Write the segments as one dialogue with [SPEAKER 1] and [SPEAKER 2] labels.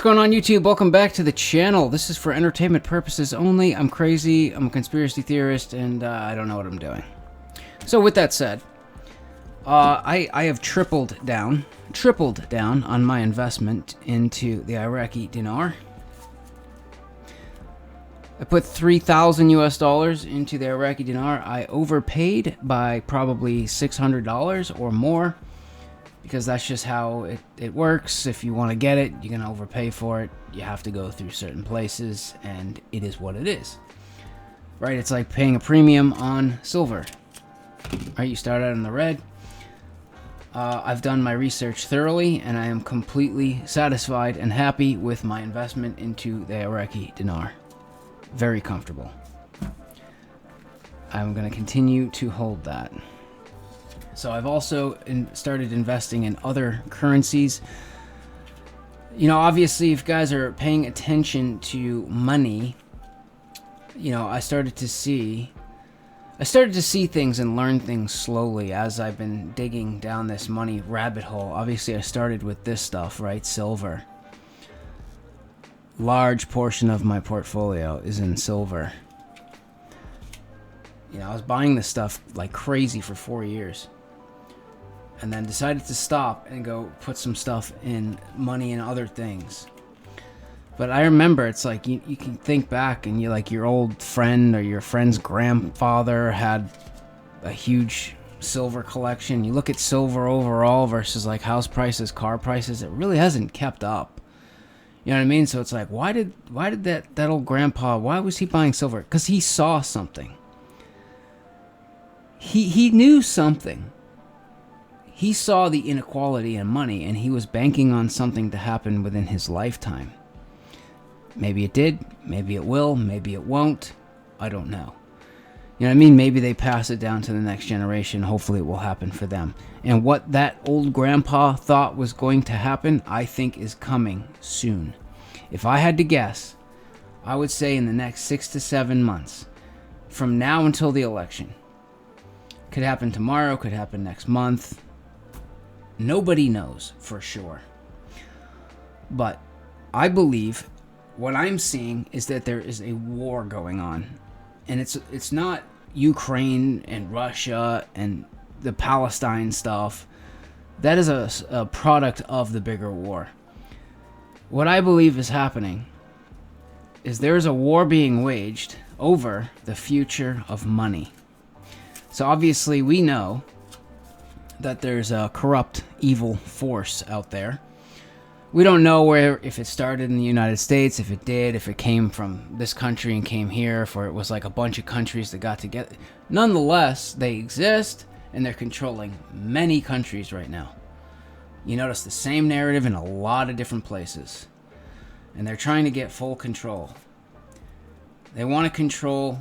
[SPEAKER 1] going on, YouTube? Welcome back to the channel. This is for entertainment purposes only. I'm crazy, I'm a conspiracy theorist, and I don't know what I'm doing. So with that said, I have tripled down on my investment into the Iraqi dinar. I put $3,000 into the Iraqi dinar. I overpaid by probably $600 or more, because that's just how it works. If you want to get it, you're going to overpay for it. You have to go through certain places, and it is what it is. Right? It's like paying a premium on silver. Right? You start out in the red. I've done my research thoroughly, and I am completely satisfied and happy with my investment into the Iraqi dinar. Very comfortable. I'm going to continue to hold that. So I've also started investing in other currencies. You know, obviously, if you guys are paying attention to money, you know, I started to see things and learn things slowly as I've been digging down this money rabbit hole. Obviously, I started with this stuff, right? Silver. Large portion of my portfolio is in silver. You know, I was buying this stuff like crazy for 4 years. And then decided to stop and go put some stuff in money and other things. But I remember, it's like you can think back, and you like your old friend or your friend's grandfather had a huge silver collection. You look at silver overall versus like house prices, car prices, it really hasn't kept up. You know what I mean? So it's like, why did that old grandpa, why was he buying silver? Because he saw something. He knew something. He saw the inequality in money, and he was banking on something to happen within his lifetime. Maybe it did, maybe it will, maybe it won't. I don't know. You know what I mean? Maybe they pass it down to the next generation. Hopefully it will happen for them. And what that old grandpa thought was going to happen, I think is coming soon. If I had to guess, I would say in the next 6 to 7 months, from now until the election. Could happen tomorrow, could happen next month. Nobody knows for sure. But I believe what I'm seeing is that there is a war going on. And it's not Ukraine and Russia and the Palestine stuff. That is a product of the bigger war. What I believe is happening is there's a war being waged over the future of money. So obviously we know that there's a corrupt, evil force out there. We don't know if it started in the United States, if it did, if it came from this country and came here, if it was like a bunch of countries that got together. Nonetheless, they exist, and they're controlling many countries right now. You notice the same narrative in a lot of different places. And they're trying to get full control. They want to control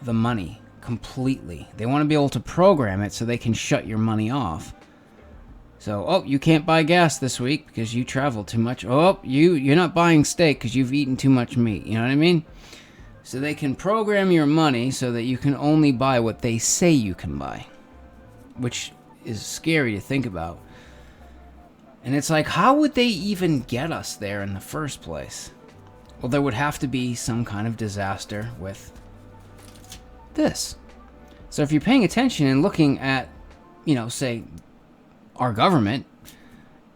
[SPEAKER 1] the money completely. They want to be able to program it so they can shut your money off. So, oh, you can't buy gas this week because you traveled too much. Oh, you're not buying steak because you've eaten too much meat. You know what I mean? So they can program your money so that you can only buy what they say you can buy, which is scary to think about. And it's like, how would they even get us there in the first place? Well, there would have to be some kind of disaster with this. So if you're paying attention and looking at, you know, say, our government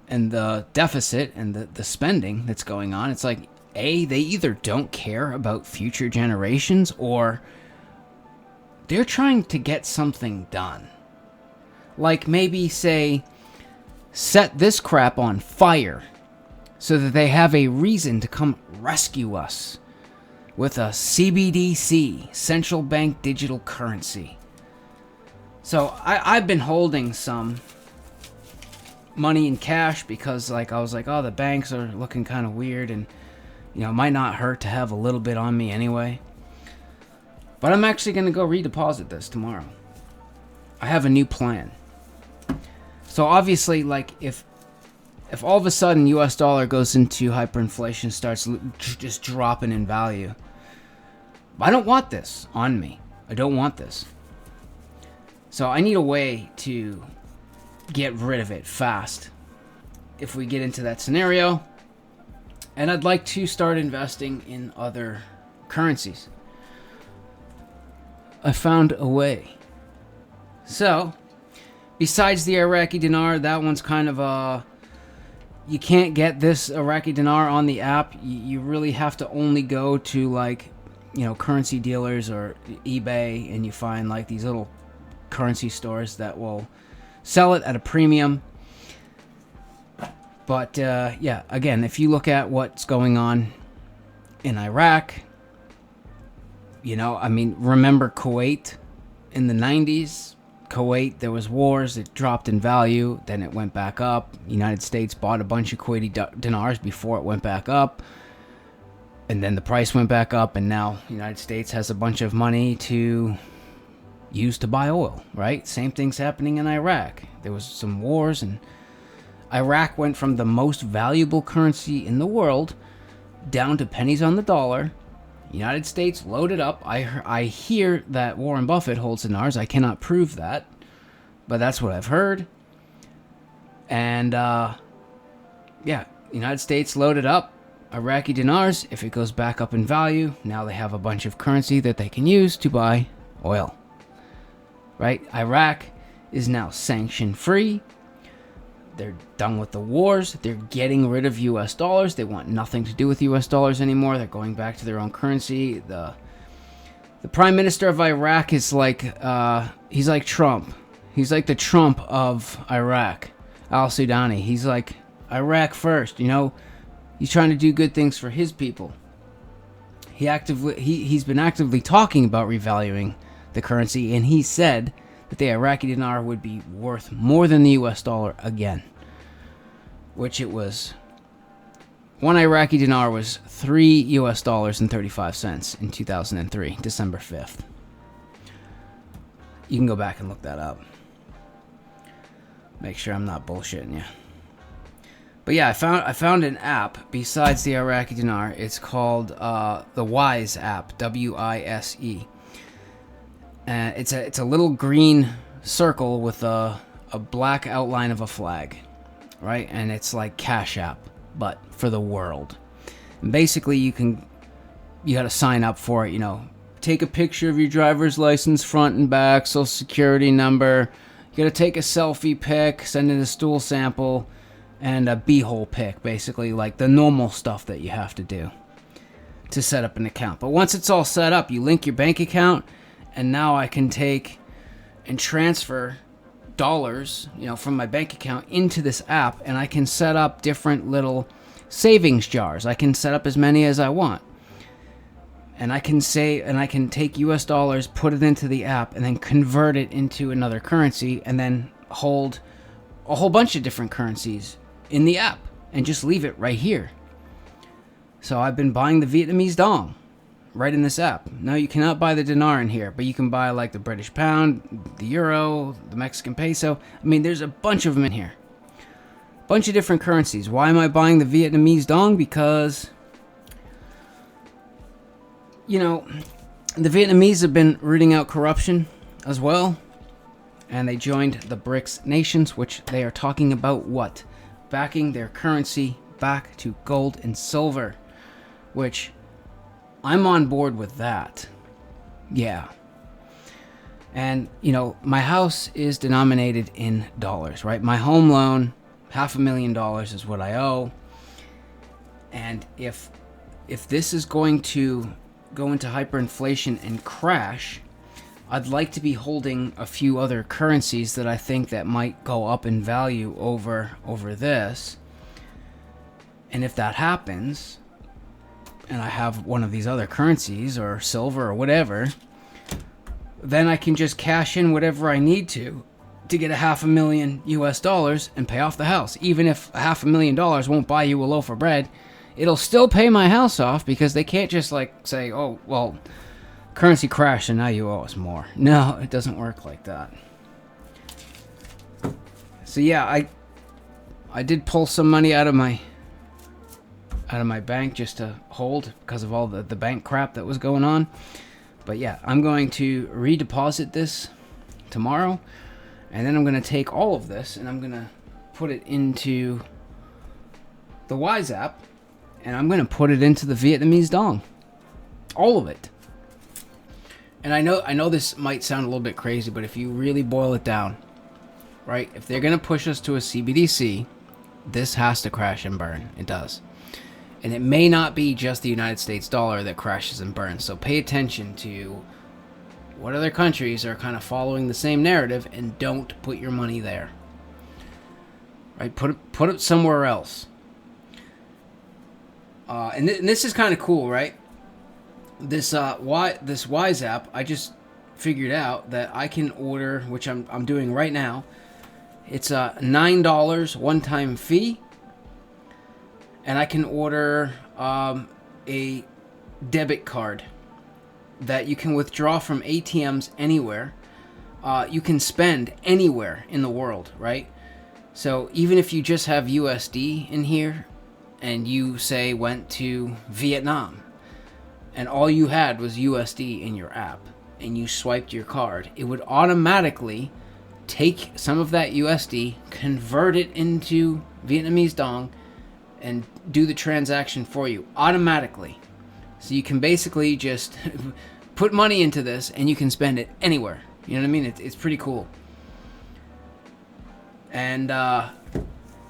[SPEAKER 1] and the deficit and the spending that's going on, it's like, A, they either don't care about future generations, or they're trying to get something done. Like maybe, say, set this crap on fire so that they have a reason to come rescue us with a CBDC, central bank digital currency. So I've been holding some money in cash because, like, I was like, oh, the banks are looking kind of weird, and you know, it might not hurt to have a little bit on me anyway. But I'm actually going to go redeposit this tomorrow. I have a new plan. So obviously, like, if all of a sudden US dollar goes into hyperinflation, starts just dropping in value, I don't want this on me. I don't want this. So I need a way to get rid of it fast. If we get into that scenario, And I'd like to start investing in other currencies. I found a way. So, besides the Iraqi dinar, that one's kind of a... You can't get this Iraqi dinar on the app. You really have to only go to, like, currency dealers or eBay, and you find, like, these little currency stores that will sell it at a premium. But, yeah, again, if you look at what's going on in Iraq, remember Kuwait in the 90s? Kuwait, there was wars, it dropped in value, then it went back up. United States bought a bunch of Kuwaiti dinars before it went back up. And then the price went back up, and now the United States has a bunch of money to use to buy oil, right? Same thing's happening in Iraq. There was some wars, and Iraq went from the most valuable currency in the world down to pennies on the dollar. United States loaded up. I hear that Warren Buffett holds dinars. I cannot prove that, but that's what I've heard. And, United States loaded up Iraqi dinars. If it goes back up in value, now they have a bunch of currency that they can use to buy oil. Right? Iraq is now sanction-free. They're done with the wars. They're getting rid of U.S. dollars. They want nothing to do with U.S. dollars anymore. They're going back to their own currency. The prime minister of Iraq is like, he's like Trump. He's like the Trump of Iraq, al-Sudani. He's like Iraq first, He's trying to do good things for his people. He's been actively talking about revaluing the currency, and he said that the Iraqi dinar would be worth more than the US dollar again. Which it was. One Iraqi dinar was $3.35 in 2003, December 5th. You can go back and look that up. Make sure I'm not bullshitting you. But yeah, I found an app besides the Iraqi dinar. It's called the Wise app, WISE. It's a little green circle with a black outline of a flag, right? And it's like Cash App, but for the world. And basically, you got to sign up for it. Take a picture of your driver's license front and back, social security number. You got to take a selfie pic, send in a stool sample, and a beehole pic, basically like the normal stuff that you have to do to set up an account. But once it's all set up, you link your bank account. And now I can take and transfer dollars, from my bank account into this app, and I can set up different little savings jars. I can set up as many as I want. And I can take US dollars, put it into the app, and then convert it into another currency, and then hold a whole bunch of different currencies in the app and just leave it right here. So I've been buying the Vietnamese dong right in this app. Now you cannot buy the dinar in here, but you can buy like the British pound, the euro, the Mexican peso. There's a bunch of them in here. Bunch of different currencies. Why am I buying the Vietnamese dong? Because, the Vietnamese have been rooting out corruption as well. And they joined the BRICS nations, which they are talking about what? Backing their currency back to gold and silver, which I'm on board with that. Yeah. And, my house is denominated in dollars, right? My home loan, $500,000 is what I owe. And if this is going to go into hyperinflation and crash, I'd like to be holding a few other currencies that I think that might go up in value over this. And if that happens, and I have one of these other currencies or silver or whatever, then I can just cash in whatever I need to get $500,000 US and pay off the house. Even if $500,000 won't buy you a loaf of bread, it'll still pay my house off, because they can't just say, oh, well, currency crashed and now you owe us more. No, it doesn't work like that. So yeah, I did pull some money out of my bank just to hold because of all the bank crap that was going on. But yeah, I'm going to redeposit this tomorrow, and then I'm going to take all of this and I'm going to put it into the Wise app, and I'm going to put it into the Vietnamese dong. All of it. And I know this might sound a little bit crazy, but if you really boil it down, right? If they're going to push us to a CBDC, this has to crash and burn. It does. And it may not be just the United States dollar that crashes and burns. So pay attention to what other countries are kind of following the same narrative, and don't put your money there. Right? Put it somewhere else. And this is kind of cool, right? This Wise app, I just figured out that I can order, which I'm doing right now. It's a $9 one-time fee, and I can order a debit card that you can withdraw from ATMs anywhere. You can spend anywhere in the world, right? So even if you just have USD in here, and you say went to Vietnam, and all you had was USD in your app, and you swiped your card, it would automatically take some of that USD, convert it into Vietnamese dong, and do the transaction for you automatically. So you can basically just put money into this, and you can spend it anywhere. You know what I mean? It's pretty cool. And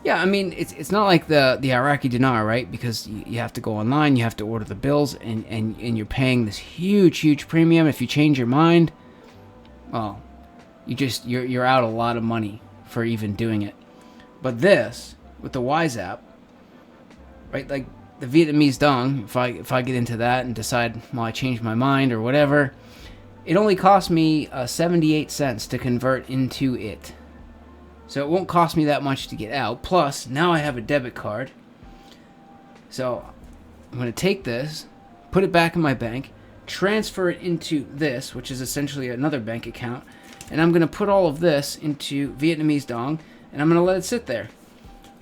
[SPEAKER 1] yeah, I mean, it's not like the Iraqi dinar, right? Because you have to go online, you have to order the bills, and you're paying this huge premium. If you change your mind, well, you're out a lot of money for even doing it. But this, with the Wise app, right, like the Vietnamese dong, if I get into that and decide, well, I changed my mind or whatever, it only cost me 78 cents to convert into it. So it won't cost me that much to get out. Plus, now I have a debit card. So I'm going to take this, put it back in my bank, transfer it into this, which is essentially another bank account, and I'm going to put all of this into Vietnamese dong, and I'm going to let it sit there.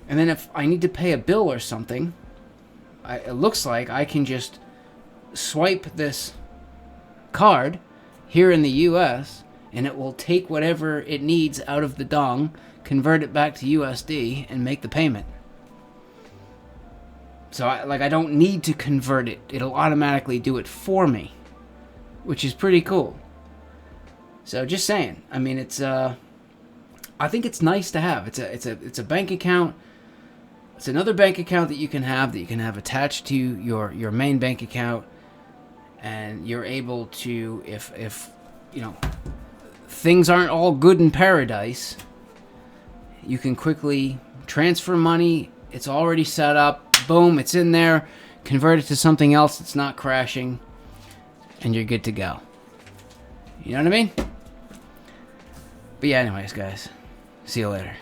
[SPEAKER 1] And then if I need to pay a bill or something, it looks like I can just swipe this card here in the US, and it will take whatever it needs out of the dong, convert it back to USD, and make the payment. So I don't need to convert it. It'll automatically do it for me, which is pretty cool. So just saying. I mean, I think it's nice to have. It's a bank account. It's another bank account that you can have attached to your main bank account, and you're able to, if you know, things aren't all good in paradise, you can quickly transfer money. It's already set up. Boom, it's in there. Convert it to something else that's not crashing, and you're good to go. You know what I mean? But yeah, anyways, guys. See you later.